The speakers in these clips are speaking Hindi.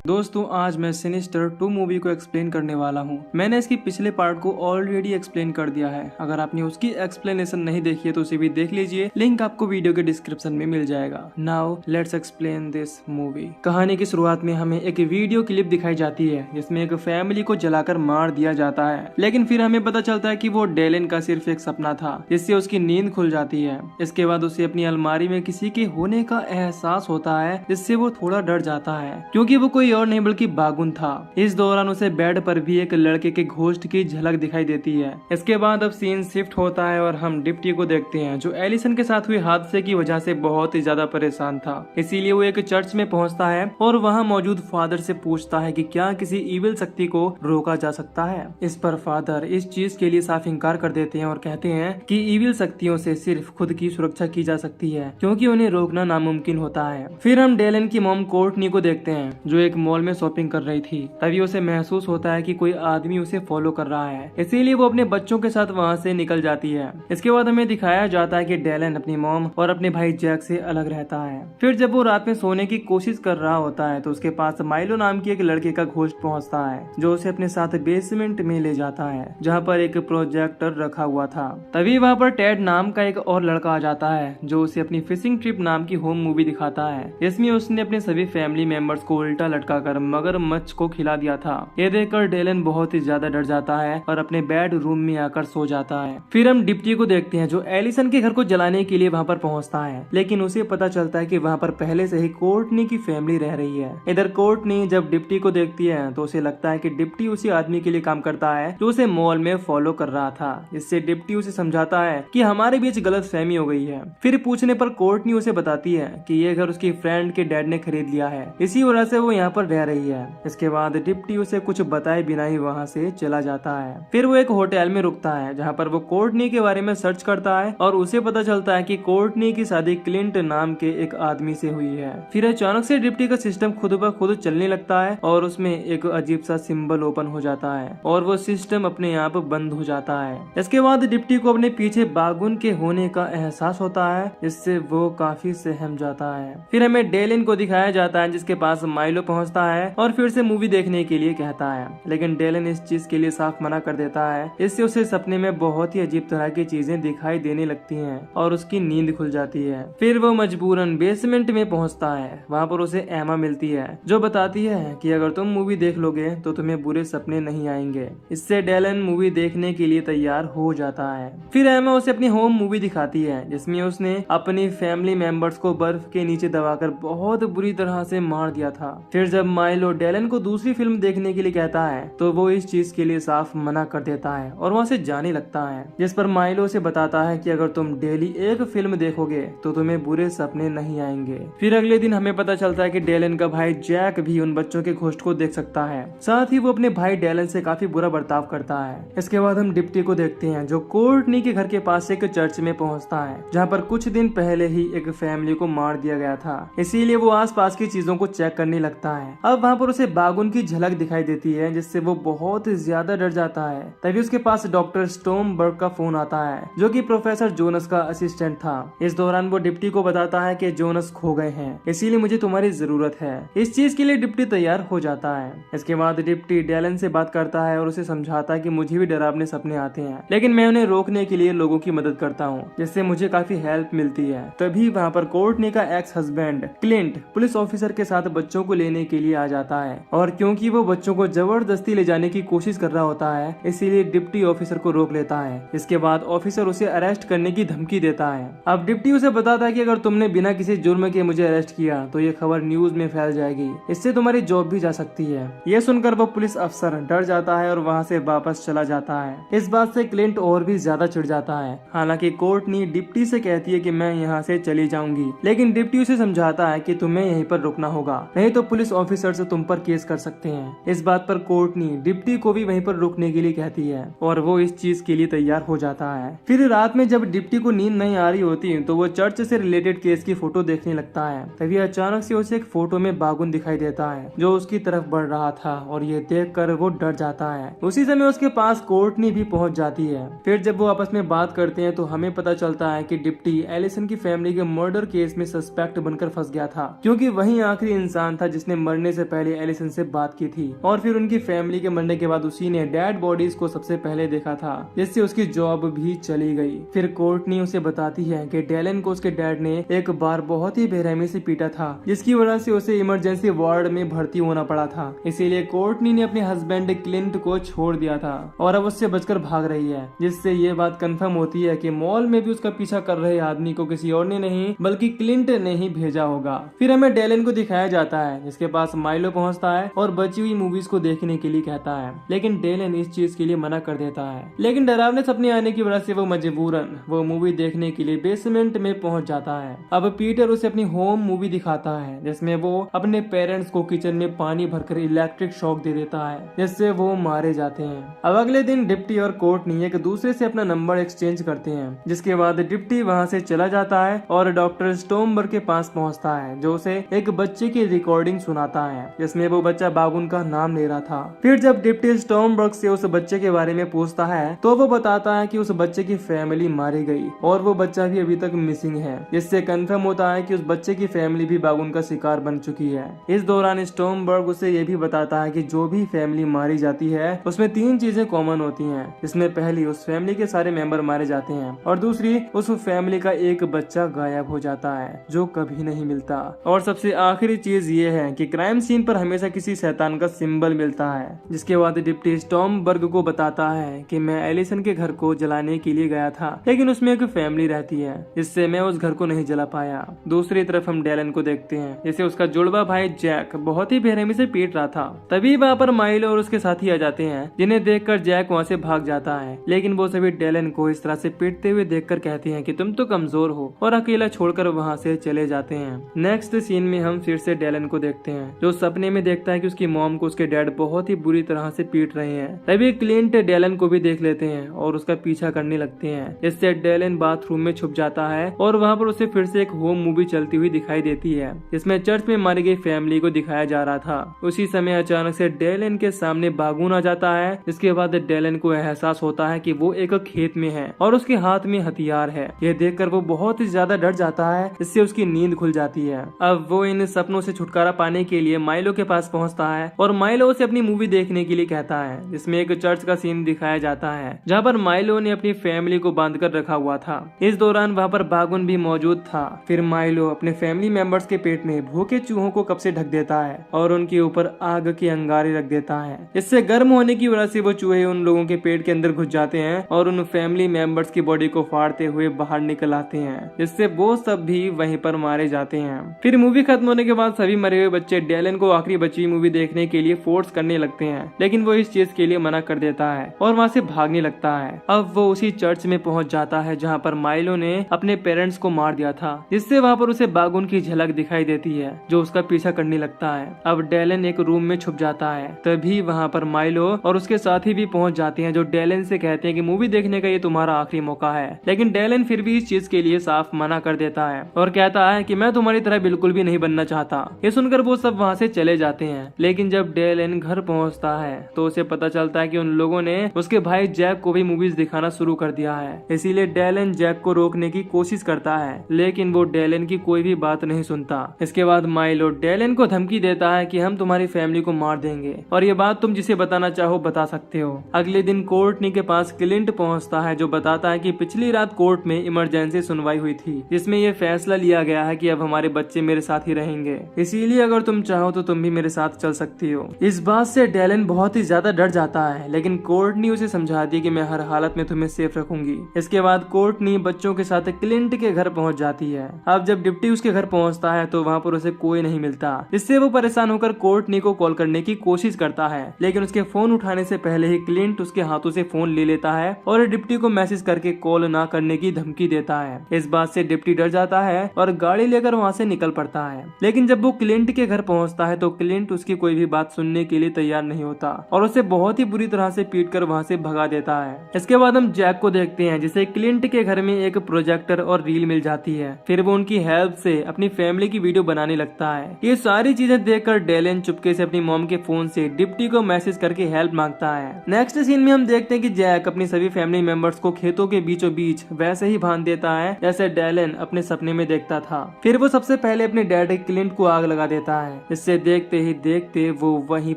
दोस्तों आज मैं सिनिस्टर 2 मूवी को एक्सप्लेन करने वाला हूँ। मैंने इसकी पिछले पार्ट को ऑलरेडी एक्सप्लेन कर दिया है। अगर आपने उसकी एक्सप्लेनेशन नहीं देखी है तो उसे भी देख लीजिए, लिंक आपको वीडियो के डिस्क्रिप्शन में मिल जाएगा। Now let's explain this movie. कहानी की शुरुआत में हमें एक वीडियो क्लिप दिखाई जाती है जिसमें एक फैमिली को जलाकर मार दिया जाता है, लेकिन फिर हमें पता चलता है कि वो डेलन का सिर्फ एक सपना था जिससे उसकी नींद खुल जाती है। इसके बाद उसे अपनी अलमारी में किसी के होने का एहसास होता है जिससे वो थोड़ा डर जाता है, क्योंकि वो कोई और नहीं बल्कि बागुन था। इस दौरान उसे बेड पर भी एक लड़के के घोस्ट की झलक दिखाई देती है। इसके बाद अब सीन शिफ्ट होता है और हम डिप्टी को देखते हैं जो एलिसन के साथ हुए हादसे की वजह से बहुत ही ज्यादा परेशान था। इसीलिए वो एक चर्च में पहुंचता है और वहां मौजूद फादर से पूछता है कि क्या किसी इविल शक्ति को रोका जा सकता है। इस पर फादर इस चीज के लिए साफ इंकार कर देते हैं और कहते हैं कि इविल शक्तियों से सिर्फ खुद की सुरक्षा की जा सकती है, क्योंकि उन्हें रोकना नामुमकिन होता है। फिर हम डेलन की मॉम कोर्टनी को देखते हैं जो एक मॉल में शॉपिंग कर रही थी। तभी उसे महसूस होता है कि कोई आदमी उसे फॉलो कर रहा है, इसीलिए वो अपने बच्चों के साथ वहाँ से निकल जाती है। इसके बाद हमें दिखाया जाता है कि डेलन अपनी मॉम और अपने भाई जैक से अलग रहता है। फिर जब वो रात में सोने की कोशिश कर रहा होता है तो उसके पास माइलो नाम की एक लड़के का घोस्ट पहुँचता है जो उसे अपने साथ बेसमेंट में ले जाता है जहाँ पर एक प्रोजेक्टर रखा हुआ था। तभी वहाँ पर टेड नाम का एक और लड़का आ जाता है जो उसे अपनी फिशिंग ट्रिप नाम की होम मूवी दिखाता है जिसमें उसने अपने सभी फैमिली मेंबर्स को उल्टा लटका कर मगरमच्छ को खिला दिया था। ये देखकर डेलन बहुत ही ज्यादा डर जाता है और अपने बेड रूम में आकर सो जाता है। फिर हम डिप्टी को देखते हैं जो एलिसन के घर को जलाने के लिए वहाँ पर पहुँचता है, लेकिन उसे पता चलता है कि वहाँ पर पहले से ही कोर्टनी की फैमिली रह रही है। इधर कोर्टनी जब डिप्टी को देखती है तो उसे लगता है कि डिप्टी उसी आदमी के लिए काम करता है जो उसे मॉल में फॉलो कर रहा था। इससे डिप्टी उसे समझाता है कि हमारे बीच गलत फहमी हो गई है। फिर पूछने पर कोर्टनी उसे बताती है कि ये घर उसकी फ्रेंड के डैड ने खरीद लिया है, इसी वजह से वो यहाँ पर रह रही है। इसके बाद डिप्टी उसे कुछ बताए बिना ही वहाँ से चला जाता है। फिर वो एक होटल में रुकता है जहाँ पर वो कोर्टनी के बारे में सर्च करता है और उसे पता चलता है कि कोर्टनी की शादी क्लिंट नाम के एक आदमी से हुई है। फिर अचानक से डिप्टी का सिस्टम खुद ब खुद चलने लगता है और उसमें एक अजीब सा सिंबल ओपन हो जाता है और वो सिस्टम अपने आप बंद हो जाता है। इसके बाद डिप्टी को अपने पीछे बागुन के होने का एहसास होता है जिससे वो काफी सहम जाता है। फिर हमें डेलिन को दिखाया जाता है जिसके पास माइलो पहुंचता है और फिर से मूवी देखने के लिए कहता है, लेकिन डेलन इस चीज के लिए साफ मना कर देता है। इससे उसे सपने में बहुत ही अजीब तरह की चीजें दिखाई देने लगती हैं और उसकी नींद खुल जाती है। फिर वो मजबूरन बेसमेंट में पहुंचता है। वहाँ पर उसे एमा मिलती है जो बताती है कि अगर तुम मूवी देख लोगे तो तुम्हें बुरे सपने नहीं आएंगे। इससे डेलन मूवी देखने के लिए तैयार हो जाता है। फिर एमा उसे अपनी होम मूवी दिखाती है जिसमें उसने अपनी फैमिली मेंबर्स को बर्फ के नीचे दबाकर बहुत बुरी तरह से मार दिया था। फिर जब माइलो डेलन को दूसरी फिल्म देखने के लिए कहता है तो वो इस चीज के लिए साफ मना कर देता है और वहाँ से जाने लगता है, जिस पर माइलो से बताता है कि अगर तुम डेली एक फिल्म देखोगे तो तुम्हें बुरे सपने नहीं आएंगे। फिर अगले दिन हमें पता चलता है कि डेलन का भाई जैक भी उन बच्चों के घोस्ट को देख सकता है, साथ ही वो अपने भाई डेलन से काफी बुरा बर्ताव करता है। इसके बाद हम डिप्टी को देखते हैं जो कोर्टनी के घर के पास एक चर्च में पहुंचता है जहाँ पर कुछ दिन पहले ही एक फैमिली को मार दिया गया था, इसीलिए वो आसपास की चीजों को चेक करने लगता है। अब वहाँ पर उसे बागुन की झलक दिखाई देती है जिससे वो बहुत ज्यादा डर जाता है। तभी उसके पास डॉक्टर स्टोमबर्ग का फोन आता है जो कि प्रोफेसर जोनस का असिस्टेंट था। इस दौरान वो डिप्टी को बताता है कि जोनस खो गए हैं, इसीलिए मुझे तुम्हारी जरूरत है। इस चीज के लिए डिप्टी तैयार हो जाता है। इसके बाद डिप्टी डेलन से बात करता है और उसे समझाता है कि मुझे भी डरावने सपने आते हैं, लेकिन मैं उन्हें रोकने के लिए लोगों की मदद करता हूँ जिससे मुझे काफी हेल्प मिलती है। तभी वहाँ पर कोर्टनी का ex husband Clint police officer के साथ बच्चों को लेने के लिए आ जाता है और क्योंकि वो बच्चों को जबरदस्ती ले जाने की कोशिश कर रहा होता है इसीलिए डिप्टी ऑफिसर को रोक लेता है। इसके बाद ऑफिसर उसे अरेस्ट करने की धमकी देता है। अब डिप्टी उसे बताता है कि अगर तुमने बिना किसी जुर्म के मुझे अरेस्ट किया तो ये खबर न्यूज में फैल जाएगी, इससे तुम्हारी जॉब भी जा सकती है। ये सुनकर वो पुलिस अफसर डर जाता है और वहाँ से वापस चला जाता है। इस बात से क्लिंट और भी ज्यादा चिढ़ जाता है। हालांकि कोर्टनी डिप्टी से कहती है कि मैं यहाँ से चली जाऊंगी, लेकिन डिप्टी उसे समझाता है कि तुम्हें यहीं पर रुकना होगा, नहीं तो पुलिस ऑफिसर से तुम पर केस कर सकते हैं। इस बात पर कोर्टनी डिप्टी को भी वहीं पर रुकने के लिए कहती है और वो इस चीज के लिए तैयार हो जाता है। फिर रात में जब डिप्टी को नींद नहीं आ रही होती तो वो चर्च से रिलेटेड केस की फोटो देखने लगता है। तभी अचानक से उसे एक फोटो में बागुन दिखाई देता है जो उसकी तरफ बढ़ रहा था और ये देखकर वो डर जाता है। उसी समय उसके पास कोर्टनी भी पहुंच जाती है। फिर जब वो आपस में बात करते हैं तो हमें पता चलता है कि डिप्टी एलिसन की फैमिली के मर्डर केस में सस्पेक्ट बनकर फंस गया था, क्योंकि वही आखिरी इंसान था जिसने मरने से पहले एलिसन से बात की थी और फिर उनकी फैमिली के मरने के बाद उसी ने डेड बॉडीज को सबसे पहले देखा था, जिससे उसकी जॉब भी चली गई। फिर कोर्टनी उसे बताती है कि डेलन को उसके डैड ने एक बार बहुत ही बेरहमी से पीटा था, जिसकी वजह से उसे इमरजेंसी वार्ड में भर्ती होना पड़ा था। इसीलिए कोर्टनी ने अपने हस्बैंड क्लिंट को छोड़ दिया था और अब उससे बचकर भाग रही है, जिससे ये बात कंफर्म होती है कि मॉल में भी उसका पीछा कर रहे आदमी को किसी और ने नहीं बल्कि क्लिंट ने ही भेजा होगा। फिर हमें डेलन को दिखाया जाता है जिसके पास माइलो पहुंचता है और बची हुई मूवीज को देखने के लिए कहता है, लेकिन डेलन इस चीज के लिए मना कर देता है। लेकिन डरावने सपने आने की वजह से वो मजबूरन वो मूवी देखने के लिए बेसमेंट में पहुंच जाता है। अब पीटर उसे अपनी होम मूवी दिखाता है जिसमें वो अपने पेरेंट्स को किचन में पानी भरकर इलेक्ट्रिक शॉक दे देता है, जिससे वो मारे जाते हैं। अब अगले दिन डिप्टी और कोर्टनी एक दूसरे से अपना नंबर एक्सचेंज करते हैं, जिसके बाद डिप्टी वहाँ से चला जाता है और डॉक्टर स्टोमबर्ग के पास पहुँचता है, जो उसे एक बच्चे की रिकॉर्डिंग सुनाता है जिसमें वो बच्चा बागुन का नाम ले रहा था। फिर जब डिप्टी स्टोमबर्ग से उस बच्चे के बारे में पूछता है तो वो बताता है कि उस बच्चे की फैमिली मारी गई और वो बच्चा भी अभी तक मिसिंग है, जिससे कंफर्म होता है कि उस बच्चे की फैमिली भी बागुन का शिकार बन चुकी है। इस दौरान स्टोमबर्ग उसे ये भी बताता है कि जो भी फैमिली मारी जाती है उसमें 3 चीजें कॉमन होती हैं, जिसमें पहली उस फैमिली के सारे मेंबर मारे जाते हैं और दूसरी उस फैमिली का एक बच्चा गायब हो जाता है जो कभी नहीं मिलता, और सबसे आखिरी चीज ये है कि क्राइम सीन पर हमेशा किसी शैतान का सिंबल मिलता है। जिसके बाद डिप्टी स्टोमबर्ग को बताता है कि मैं एलिसन के घर को जलाने के लिए गया था, लेकिन उसमें एक फैमिली रहती है, जिससे मैं उस घर को नहीं जला पाया। दूसरी तरफ हम डेलन को देखते हैं जिसे उसका जुड़वा भाई जैक बहुत ही बेरहमी से पीट रहा था। तभी वहाँ पर माइलो और उसके साथी आ जाते हैं, जिन्हें देखकर जैक वहाँ से भाग जाता है, लेकिन वो सभी डेलन को इस तरह से पीटते हुए देखकर कहते हैं कि तुम तो कमजोर हो, और अकेला छोड़कर वहाँ से चले जाते हैं। नेक्स्ट सीन में हम फिर से डेलन को देखते हैं जो सपने में देखता है कि उसकी मॉम को उसके डैड बहुत ही बुरी तरह से पीट रहे हैं। तभी क्लिंट डेलन को भी देख लेते हैं और उसका पीछा करने लगते हैं, जिससे डेलन बाथरूम में छुप जाता है और वहाँ पर उसे फिर से एक होम मूवी चलती हुई दिखाई देती है, जिसमें चर्च में मारी गई फैमिली को दिखाया जा रहा था। उसी समय अचानक से डेलन के सामने बागुन आ जाता है, जिसके बाद डेलन को एहसास होता है कि वो एक खेत में है और उसके हाथ में हथियार है। यह देखकर वो बहुत ही ज्यादा डर जाता है, इससे उसकी नींद खुल जाती है। अब वो इन सपनों से छुटकारा पाने के लिए माइलो के पास पहुंचता है और माइलो उसे अपनी मूवी देखने के लिए कहता है, जिसमें एक चर्च का सीन दिखाया जाता है जहाँ पर माइलो ने अपनी फैमिली को बांध कर रखा हुआ था। इस दौरान वहाँ पर बागुन भी मौजूद था। फिर माइलो अपने फैमिली मेंबर्स के पेट में भूखे चूहों को कब से ढक देता है और उनके ऊपर आग के अंगारे रख देता है। इससे गर्म होने की वजह से वो चूहे उन लोगों के पेट के अंदर घुस जाते हैं और उन फैमिली मेंबर्स की बॉडी को फाड़ते हुए बाहर निकल आते हैं, जिससे वो सब भी वहीं पर मारे जाते हैं। फिर मूवी खत्म होने के बाद सभी मरे हुए बच्चे डेलन को आखिरी बची मूवी देखने के लिए फोर्स करने लगते हैं, लेकिन वो इस चीज के लिए मना कर देता है और वहाँ से भागने लगता है। अब वो उसी चर्च में पहुंच जाता है जहाँ पर माइलो ने अपने पेरेंट्स को मार दिया था, जिससे वहाँ पर उसे बागुन की झलक दिखाई देती है जो उसका पीछा करने लगता है। अब डेलन एक रूम में छुप जाता है, तभी वहाँ पर माइलो और उसके साथी भी पहुंच जाते हैं जो डेलन से कहते हैं कि मूवी देखने का ये तुम्हारा आखिरी मौका है। लेकिन डेलन फिर भी इस चीज के लिए साफ मना कर देता है और कहता है कि मैं तुम्हारी तरह बिल्कुल भी नहीं बनना चाहता। ये सुनकर वो सब वहाँ से चले जाते हैं। लेकिन जब डेलन घर पहुँचता है तो उसे पता चलता है कि उन लोगों ने उसके भाई जैक को भी मूवीज दिखाना शुरू कर दिया है। इसीलिए डेलन जैक को रोकने की कोशिश करता है, लेकिन वो डेलन की कोई भी बात नहीं सुनता। इसके बाद माइलो डेलन को धमकी देता है कि हम तुम्हारी फैमिली को मार देंगे और ये बात तुम जिसे बताना चाहो बता सकते हो। अगले दिन कोर्टनी के पास क्लिंट पहुंचता है जो बताता है कि पिछली रात कोर्ट में इमरजेंसी सुनवाई हुई थी, जिसमें ये फैसला लिया गया है कि अब हमारे बच्चे मेरे साथ ही रहेंगे, इसीलिए अगर तुम चाहो तो तुम भी मेरे साथ चल सकती हो। इस बात से डेलन बहुत ही ज्यादा डर जाता है, लेकिन कोर्टनी उसे समझाती है कि मैं हर हालत में तुम्हें सेफ रखूंगी। इसके बाद कोर्टनी बच्चों के साथ क्लिंट के घर पहुंच जाती है। अब जब डिप्टी उसके घर पहुंचता है तो वहाँ पर उसे कोई नहीं मिलता, इससे वो परेशान होकर कोर्टनी को कॉल करने की कोशिश करता है, लेकिन उसके फोन उठाने से पहले ही क्लिंट उसके हाथों से फोन ले लेता है और डिप्टी को मैसेज करके कॉल ना करने की धमकी देता है। इस बात से डिप्टी डर जाता है और गाड़ी लेकर वहाँ से निकल पड़ता है। लेकिन जब वो क्लिंट के घर पहुँचता है तो क्लिंट उसकी कोई भी बात सुनने के लिए तैयार नहीं होता और उसे बहुत ही बुरी तरह से पीट कर वहाँ से भगा देता है। इसके बाद हम जैक को देखते हैं जिसे क्लिंट के घर में एक प्रोजेक्टर और रील मिल जाती है। फिर वो उनकी हेल्प से अपनी फैमिली की वीडियो बनाने लगता है। ये सारी चीजें देखकर डेलन चुपके से अपनी मॉम के फोन से डिप्टी को मैसेज करके हेल्प मांगता है। नेक्स्ट सीन में हम देखते हैं कि जैक अपनी सभी फैमिली मेंबर्स को खेतों के बीचों बीच वैसे ही बांध देता है जैसे डेलन अपने सपने में देखता था। फिर वो सबसे पहले अपने डैड क्लिंट को आग लगा देता है इससे देखते ही देखते वो वहीं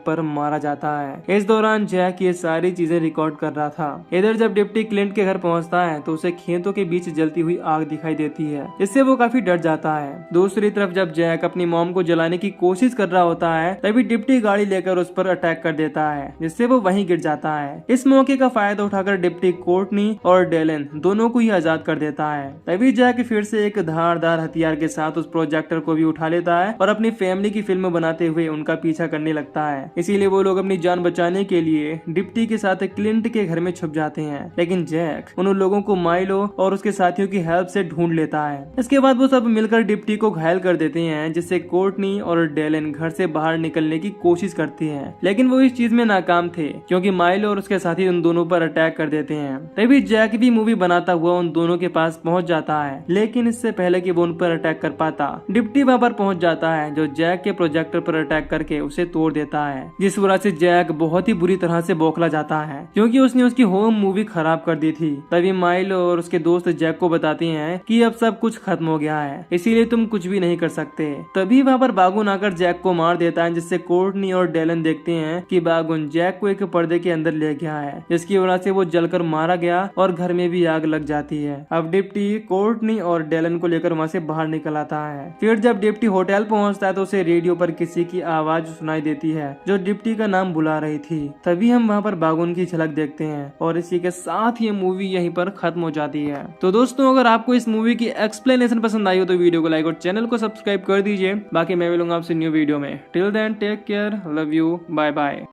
पर मारा जाता है। इस दौरान जैक ये सारी चीजें रिकॉर्ड कर रहा था। इधर जब डिप्टी क्लिंट के घर पहुंचता है तो उसे खेतों के बीच जलती हुई आग दिखाई देती है, इससे वो काफी डर जाता है। दूसरी तरफ जब जैक अपनी मॉम को जलाने की कोशिश कर रहा होता है तभी डिप्टी गाड़ी लेकर उस पर अटैक कर देता है, जिससे वो वहीं गिर जाता है। इस मौके का फायदा उठाकर डिप्टी कोर्टनी और डेलन दोनों को ही आजाद कर देता है। तभी जैक फिर से एक धारदार हथियार के साथ उस प्रोजेक्टर को भी उठा लेता है और अपनी फैमिली की फिल्म बनाते हुए उनका पीछा करने लगता है। इसीलिए वो लोग अपनी जान बचाने के लिए डिप्टी के साथ क्लिंट के घर में छुप जाते हैं, लेकिन जैक उन लोगों को माइलो और उसके साथियों की हेल्प से ढूंढ लेता है। इसके बाद वो सब मिलकर डिप्टी को घायल कर देते हैं, जिससे कोर्टनी और डेलन घर से बाहर निकलने की कोशिश करती हैं, लेकिन वो इस चीज में नाकाम थे क्योंकि माइलो और उसके साथी उन दोनों पर अटैक कर देते हैं। तभी जैक भी मूवी बनाता हुआ उन दोनों के पास पहुंच जाता है, लेकिन इससे पहले कि वो उन पर अटैक कर पाता डिप्टी वहां पर पहुंच जाता है, जो जैक के प्रोजेक्टर पर अटैक करके उसे तोड़ देता है, जिस वजह से जैक बहुत ही बुरी तरह से बौखला जाता है क्योंकि उसने उसकी होम मूवी खराब कर दी थी। तभी माइलो और उसके दोस्त जैक को बताती हैं कि अब सब कुछ खत्म हो गया है, इसीलिए तुम कुछ भी नहीं कर सकते। तभी वहाँ पर बागुन आकर जैक को मार देता है, जिससे कोर्टनी और डेलन देखते हैं कि बागुन जैक को एक पर्दे के अंदर ले गया है, जिसकी वजह से वो जलकर मारा गया और घर में भी आग लग जाती है। अब डिप्टी कोर्टनी और डेलन को लेकर वहाँ से बाहर निकल आता है। फिर जब डिप्टी होटल पहुँचता है तो उसे रेडियो पर किसी की आवाज सुनाई देती है जो डिप्टी का नाम बुला रही थी। तभी हम वहाँ पर बागुन की झलक देखते हैं और इसी के साथ ये मूवी यहीं पर खत्म हो जाती है। तो दोस्तों, अगर आपको इस मूवी की एक्सप्लेनेशन पसंद आई हो तो वीडियो को लाइक और चैनल को सब्सक्राइब कर दीजिए। बाकी मैं मिलूंगा आपसे न्यू वीडियो में। Till then take care, love you, bye bye.